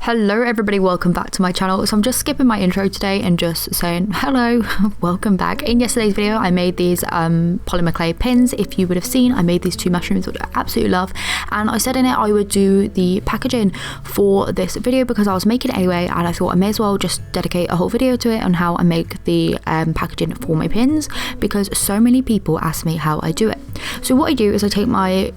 Hello everybody, welcome back to my channel. So I'm just skipping my intro today and just saying hello, welcome back. In yesterday's video I made these polymer clay pins. If you would have seen, I made these two mushrooms which I absolutely love, and I said in it I would do the packaging for this video because I was making it anyway, and I thought I may as well just dedicate a whole video to it on how I make the packaging for my pins, because so many people ask me how I do it. So what I do is I take my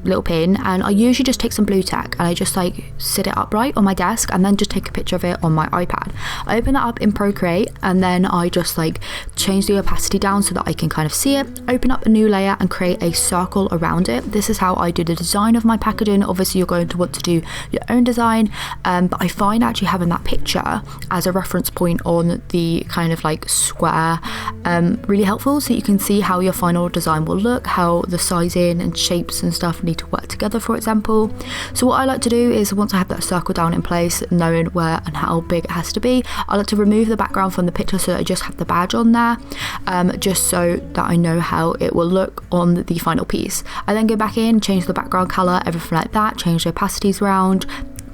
little pin and I usually just take some blue tack and I just like sit it upright on my desk and then just take a picture of it on my iPad. I open that up in Procreate and then I just like change the opacity down so that I can kind of see it, open up a new layer and create a circle around it. This is how I do the design of my packaging. Obviously you're going to want to do your own design, but I find actually having that picture as a reference point on the kind of like square really helpful, so you can see how your final design will look, how the sizing and shapes and stuff need to work together, for example. So what I like to do is, once I have that circle down in place, knowing where and how big it has to be, I like to remove the background from the picture so that I just have the badge on there, just so that I know how it will look on the final piece. I then go back in, change the background color, everything like that, change the opacities around,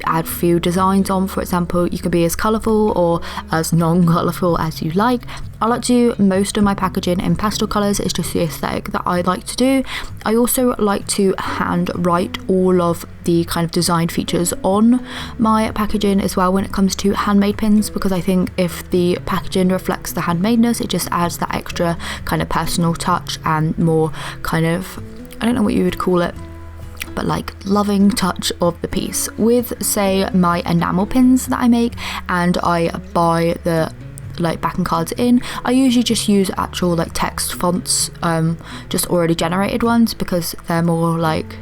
add a few designs on. For example, you can be as colourful or as non-colourful as you like. I like to do most of my packaging in pastel colours. It's just the aesthetic that I like to do. I also like to hand write all of the kind of design features on my packaging as well when it comes to handmade pins, because I think if the packaging reflects the handmadeness, it just adds that extra kind of personal touch and more kind of, I don't know what you would call it, but like loving touch of the piece. With say my enamel pins that I make and I buy the like backing cards in, I usually just use actual like text fonts, just already generated ones, because they're more like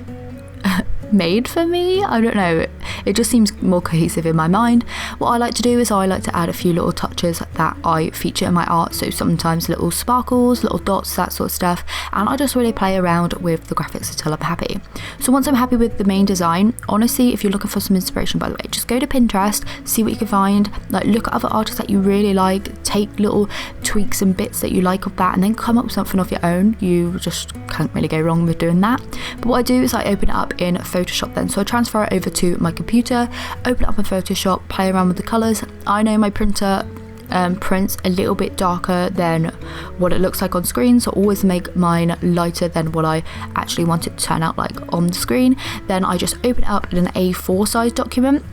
made for me. I don't know, it just seems more cohesive in my mind. What I like to do is I like to add a few little touches that I feature in my art, so sometimes little sparkles, little dots, that sort of stuff, and I just really play around with the graphics until I'm happy. So once I'm happy with the main design, honestly, if you're looking for some inspiration, by the way, just go to Pinterest, see what you can find, like look at other artists that you really like, take little tweaks and bits that you like of that, and then come up with something of your own. You just can't really go wrong with doing that. But what I do is I open it up in Photoshop then, so I transfer it over to my computer, open it up in Photoshop, play around with the colours. I know my printer prints a little bit darker than what it looks like on screen, so always make mine lighter than what I actually want it to turn out like on the screen. Then I just open it up in an A4 size document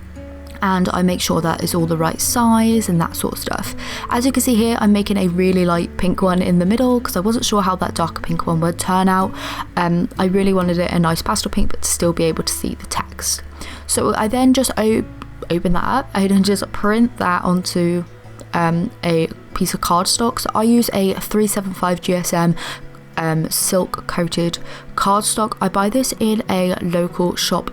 and I make sure that is all the right size and that sort of stuff. As you can see here, I'm making a really light pink one in the middle because I wasn't sure how that darker pink one would turn out. I really wanted it a nice pastel pink but to still be able to see the text. So I then just open that up, I then just print that onto a piece of cardstock. So I use a 375 GSM silk coated cardstock. I buy this in a local shop,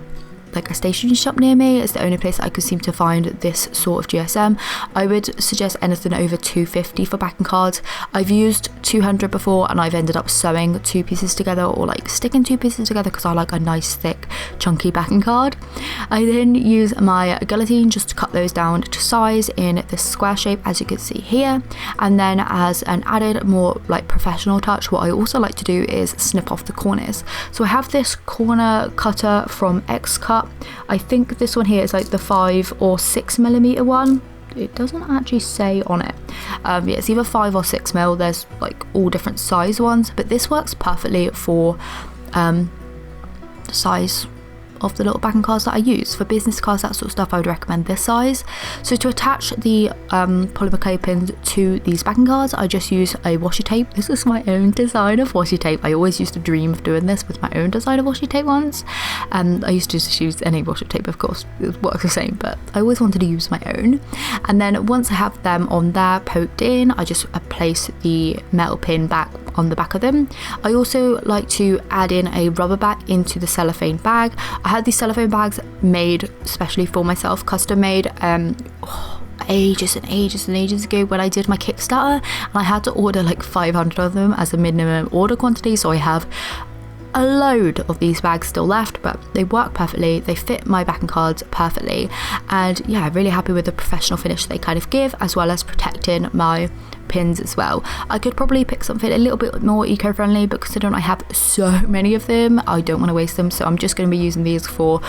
like a stationery shop near me. It's the only place that I could seem to find this sort of GSM. I would suggest anything over 250 for backing cards. I've used 200 before and I've ended up sewing two pieces together or like sticking two pieces together because I like a nice thick chunky backing card. I then use my guillotine just to cut those down to size in this square shape as you can see here, and then as an added more like professional touch, what I also like to do is snip off the corners. So I have this corner cutter from X-Cut. I think this one here is like the 5 or 6 millimeter one. It doesn't actually say on it. Yeah, it's either 5 or 6 mil. There's like all different size ones, but this works perfectly for the size of the little backing cards that I use. For business cards, that sort of stuff, I would recommend this size. So to attach the polymer clay pins to these backing cards, I just use a washi tape. This is my own design of washi tape. I always used to dream of doing this with my own design of washi tape once. I used to just use any washi tape, of course, it works the same, but I always wanted to use my own. And then once I have them on there poked in, I just place the metal pin back on the back of them. I also like to add in a rubber back into the cellophane bag. I had these cellophane bags made especially for myself, custom made, ages and ages and ages ago when I did my Kickstarter, and I had to order like 500 of them as a minimum order quantity, so I have a load of these bags still left, but they work perfectly, they fit my backing cards perfectly, and yeah, really happy with the professional finish they kind of give, as well as protecting my pins as well. I could probably pick something a little bit more eco-friendly, but considering I have so many of them, I don't want to waste them, so I'm just going to be using these for,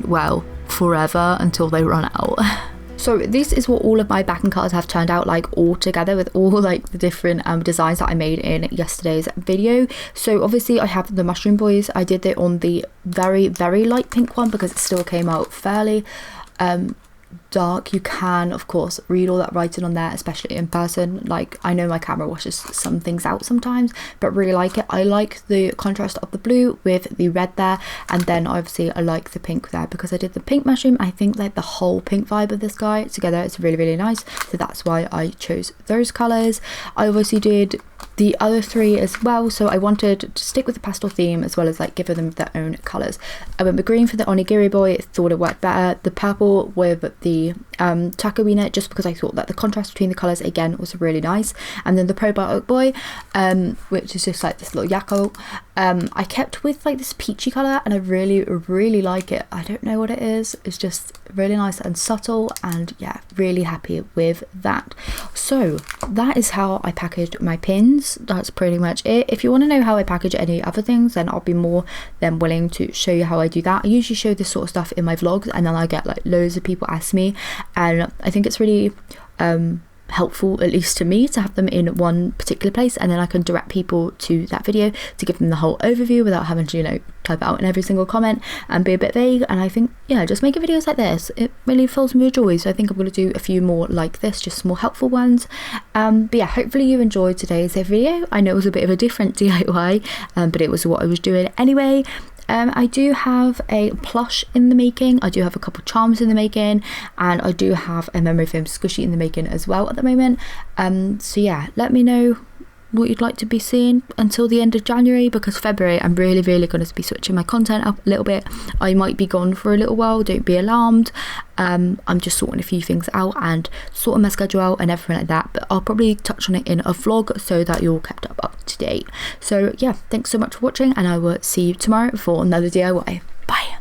well, forever until they run out. So this is what all of my backing cards have turned out like all together, with all like the different designs that I made in yesterday's video. So obviously I have the mushroom boys. I did it on the very light pink one because it still came out fairly dark. You can of course read all that writing on there, especially in person. Like, I know my camera washes some things out sometimes, but really like it. I like the contrast of the blue with the red there, and then obviously I like the pink there because I did the pink mushroom. I think like the whole pink vibe of this guy together is really nice, so that's why I chose those colors. I obviously did the other three as well, so I wanted to stick with the pastel theme as well as like give them their own colors. I went with green for the onigiri boy, thought it worked better. The purple with the taco in it, just because I thought that the contrast between the colors again was really nice. And then the probiotic boy, which is just like this little yakko, I kept with like this peachy color, and I really like it. I don't know what it is, it's just really nice and subtle, and yeah, really happy with that. So that is how I packaged my pins. That's pretty much it. If you want to know how I package any other things, then I'll be more than willing to show you how I do that. I usually show this sort of stuff in my vlogs, and then I get like loads of people ask me, and I think it's really helpful, at least to me, to have them in one particular place, and then I can direct people to that video to give them the whole overview without having to, you know, type it out in every single comment and be a bit vague. And I think, yeah, just making videos like this, it really fills me with joy. So I think I'm going to do a few more like this, just more helpful ones. But yeah, hopefully you enjoyed today's video. I know it was a bit of a different DIY, but it was what I was doing anyway. I do have a plush in the making, I do have a couple charms in the making, and I do have a memory foam squishy in the making as well at the moment. So yeah, let me know what you'd like to be seeing until the end of January, because February I'm really going to be switching my content up a little bit. I might be gone for a little while, don't be alarmed. I'm just sorting a few things out and sorting my schedule out and everything like that, but I'll probably touch on it in a vlog so that you're kept up to date. So yeah, thanks so much for watching, and I will see you tomorrow for another DIY. Bye.